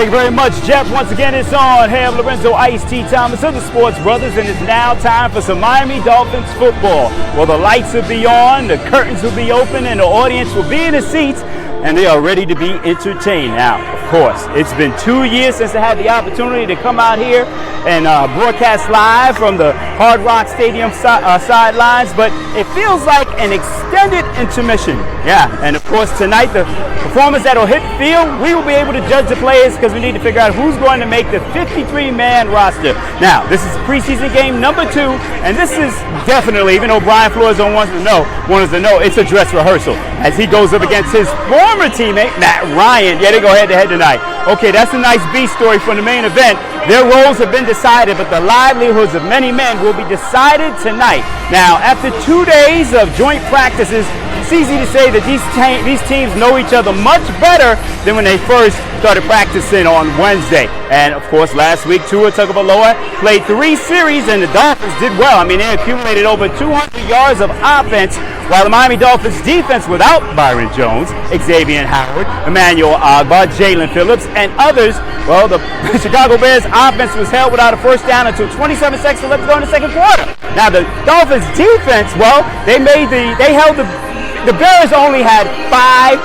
Thank you very much, Jeff. Once again, it's on. Hey, I'm Lorenzo Ice-T Thomas of the Sports Brothers, and it's now time for some Miami Dolphins football. Well, the lights will be on, the curtains will be open, and the audience will be in the seats, and they are ready to be entertained. Now, of course, it's been 2 years since I had the opportunity to come out here and broadcast live from the Hard Rock Stadium sidelines, but it feels like an extended intermission. Yeah, and of course, tonight, the performance that will hit the field, we will be able to judge the players because we need to figure out who's going to make the 53-man roster. Now, this is preseason game number 2, and this is definitely, even though Brian Flores wants us to know, it's a dress rehearsal as he goes up against his former teammate, Matt Ryan. Yeah, they go head-to-head tonight. Okay, that's a nice B story for the main event. Their roles have been decided, but the livelihoods of many men will be decided tonight. Now, after 2 days of joint practices, it's easy to say that these teams know each other much better than when they first started practicing on Wednesday. And of course, last week, Tua Tagovailoa played 3 series, and the Dolphins did well. I mean, they accumulated over 200 yards of offense, while the Miami Dolphins defense, without Byron Jones, Xavier Howard, Emmanuel Ogbah, Jalen Phillips, and others, well, the Chicago Bears offense was held without a first down until 27 seconds left to go in the second quarter. Now, the Dolphins defense, well, the Bears only had 5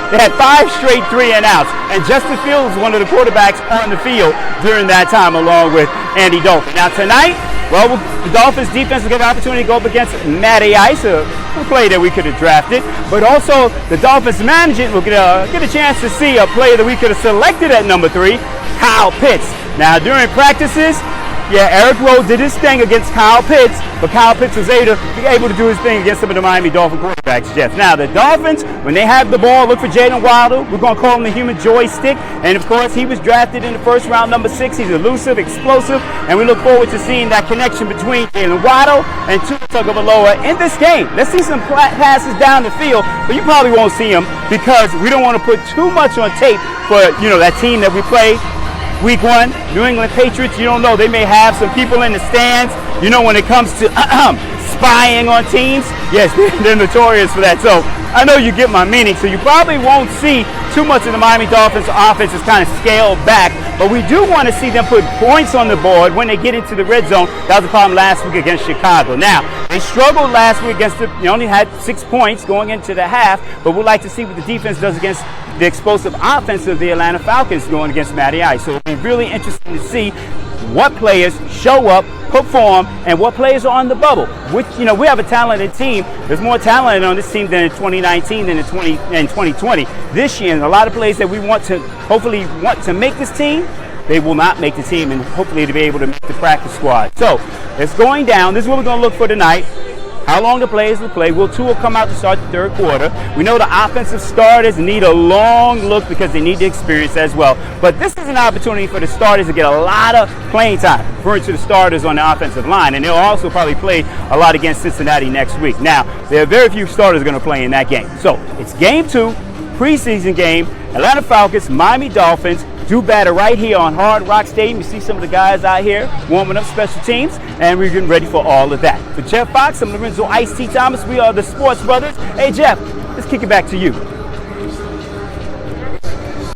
straight 3-and-outs, and Justin Fields was one of the quarterbacks on the field during that time, along with Andy Dalton. Now tonight, well, the Dolphins defense will get an opportunity to go up against Matty Ice, a player that we could have drafted, but also the Dolphins management will get a chance to see a player that we could have selected at number 3, Kyle Pitts. Now during practices, yeah, Eric Rowe did his thing against Kyle Pitts, but Kyle Pitts was able to do his thing against some of the Miami Dolphin quarterbacks, Jeff. Now, the Dolphins, when they have the ball, look for Jalen Waddle. We're going to call him the human joystick. And, of course, he was drafted in the first round, number 6. He's elusive, explosive, and we look forward to seeing that connection between Jalen Waddle and Tua Tagovailoa in this game. Let's see some passes down the field, but you probably won't see them because we don't want to put too much on tape for, that team that we play. Week 1, New England Patriots, you don't know. They may have some people in the stands. When it comes to spying on teams, yes, they're notorious for that. So I know you get my meaning. So you probably won't see too much of the Miami Dolphins offense is kind of scaled back. But we do want to see them put points on the board when they get into the red zone. That was the problem last week against Chicago. Now, they struggled last week against they only had 6 points going into the half. But we'd like to see what the defense does against the explosive offense of the Atlanta Falcons going against Matty Ice. So it'll be really interesting to see what players show up, perform, and what players are on the bubble. Which, we have a talented team. There's more talent on this team than in 2019 than in 2020. This year, and a lot of players that we hopefully want to make this team, they will not make the team, and hopefully to be able to make the practice squad. So it's going down. This is what we're going to look for tonight. How long the players will play. Will Tua come out to start the third quarter? We know the offensive starters need a long look because they need the experience as well. But this is an opportunity for the starters to get a lot of playing time, referring to the starters on the offensive line. And they'll also probably play a lot against Cincinnati next week. Now, there are very few starters going to play in that game. So it's game 2, preseason game. Atlanta Falcons, Miami Dolphins. Do battle right here on Hard Rock Stadium. You see some of the guys out here warming up special teams, and we're getting ready for all of that. For Jeff Fox, I'm Lorenzo Ice-T Thomas. We are the Sports Brothers. Hey, Jeff, let's kick it back to you.